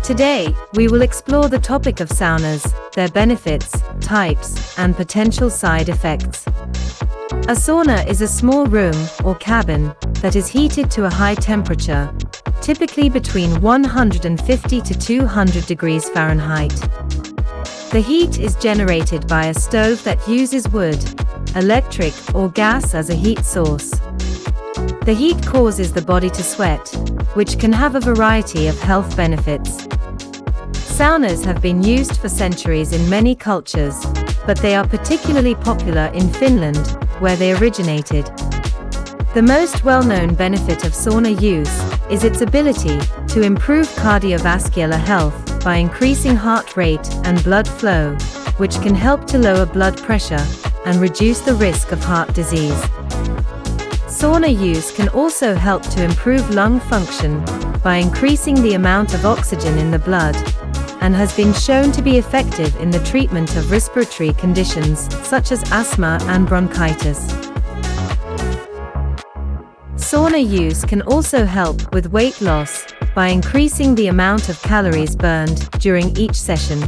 Today, we will explore the topic of saunas, their benefits, types, and potential side effects. A sauna is a small room or cabin that is heated to a high temperature, typically between 150 to 200 degrees Fahrenheit. The heat is generated by a stove that uses wood, electric, or gas as a heat source. The heat causes the body to sweat, which can have a variety of health benefits. Saunas have been used for centuries in many cultures, but they are particularly popular in Finland, where they originated. The most well-known benefit of sauna use is its ability to improve cardiovascular health by increasing heart rate and blood flow, which can help to lower blood pressure and reduce the risk of heart disease. Sauna use can also help to improve lung function by increasing the amount of oxygen in the blood, and has been shown to be effective in the treatment of respiratory conditions such as asthma and bronchitis. Sauna use can also help with weight loss by increasing the amount of calories burned during each session.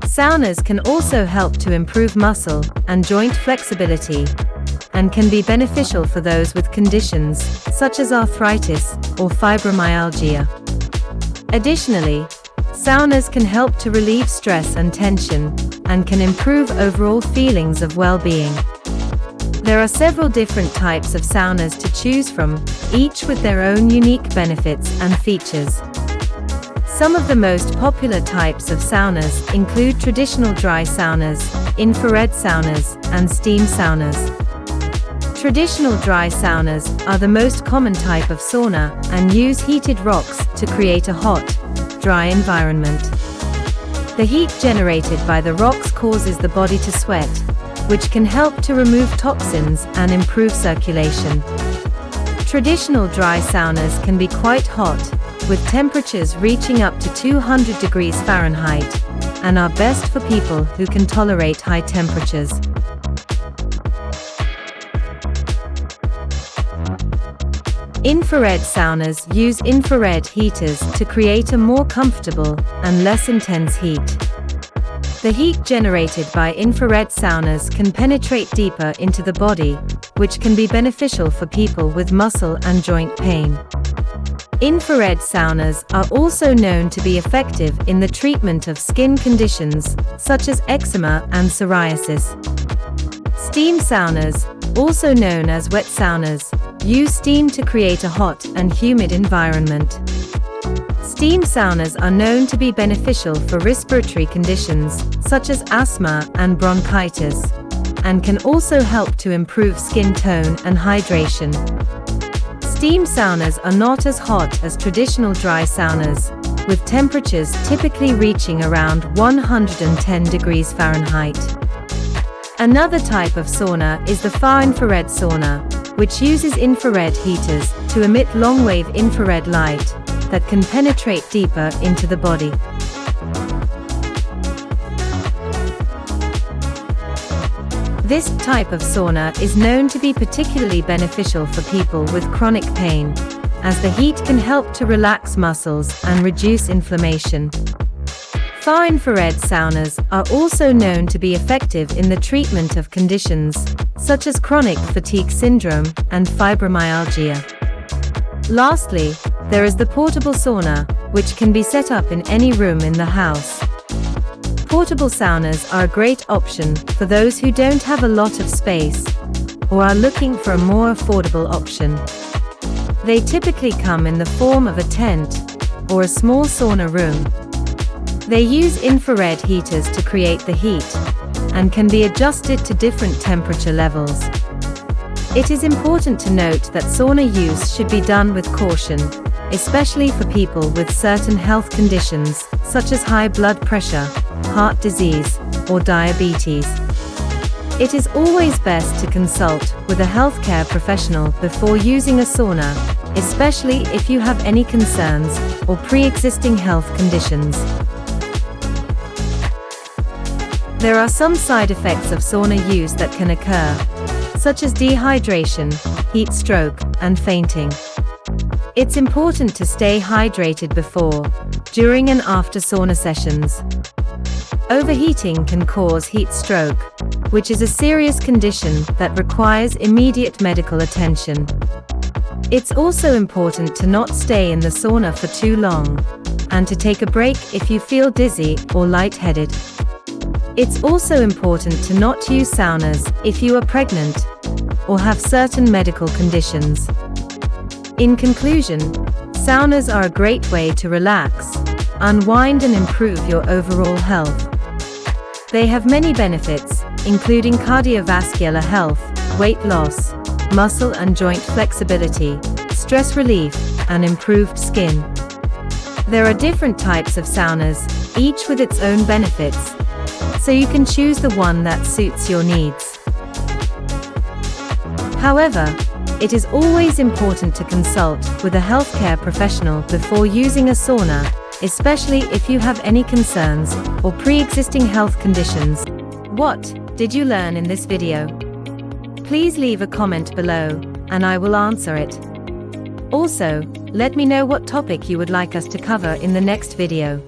Saunas can also help to improve muscle and joint flexibility, and can be beneficial for those with conditions such as arthritis or fibromyalgia. Additionally, saunas can help to relieve stress and tension, and can improve overall feelings of well-being. There are several different types of saunas to choose from, each with their own unique benefits and features. Some of the most popular types of saunas include traditional dry saunas, infrared saunas, and steam saunas. Traditional dry saunas are the most common type of sauna and use heated rocks to create a hot, dry environment. The heat generated by the rocks causes the body to sweat, which can help to remove toxins and improve circulation. Traditional dry saunas can be quite hot, with temperatures reaching up to 200 degrees Fahrenheit, and are best for people who can tolerate high temperatures. Infrared saunas use infrared heaters to create a more comfortable and less intense heat. The heat generated by infrared saunas can penetrate deeper into the body, which can be beneficial for people with muscle and joint pain. Infrared saunas are also known to be effective in the treatment of skin conditions such as eczema and psoriasis. Steam saunas, also known as wet saunas, use steam to create a hot and humid environment. Steam saunas are known to be beneficial for respiratory conditions such as asthma and bronchitis, and can also help to improve skin tone and hydration. Steam saunas are not as hot as traditional dry saunas, with temperatures typically reaching around 110 degrees Fahrenheit. Another type of sauna is the far-infrared sauna, which uses infrared heaters to emit long-wave infrared light that can penetrate deeper into the body. This type of sauna is known to be particularly beneficial for people with chronic pain, as the heat can help to relax muscles and reduce inflammation. Far-infrared saunas are also known to be effective in the treatment of conditions such as chronic fatigue syndrome and fibromyalgia. Lastly, there is the portable sauna, which can be set up in any room in the house. Portable saunas are a great option for those who don't have a lot of space or are looking for a more affordable option. They typically come in the form of a tent or a small sauna room. They use infrared heaters to create the heat, and can be adjusted to different temperature levels. It is important to note that sauna use should be done with caution, especially for people with certain health conditions such as high blood pressure, heart disease, or diabetes. It is always best to consult with a healthcare professional before using a sauna, especially if you have any concerns or pre-existing health conditions. There are some side effects of sauna use that can occur, such as dehydration, heat stroke, and fainting. It's important to stay hydrated before, during and after sauna sessions. Overheating can cause heat stroke, which is a serious condition that requires immediate medical attention. It's also important to not stay in the sauna for too long, and to take a break if you feel dizzy or lightheaded. It's also important to not use saunas if you are pregnant or have certain medical conditions. In conclusion, saunas are a great way to relax, unwind and improve your overall health. They have many benefits, including cardiovascular health, weight loss, muscle and joint flexibility, stress relief, and improved skin. There are different types of saunas, each with its own benefits, so you can choose the one that suits your needs. However, it is always important to consult with a healthcare professional before using a sauna, especially if you have any concerns or pre-existing health conditions. What did you learn in this video? Please leave a comment below, and I will answer it. Also, let me know what topic you would like us to cover in the next video.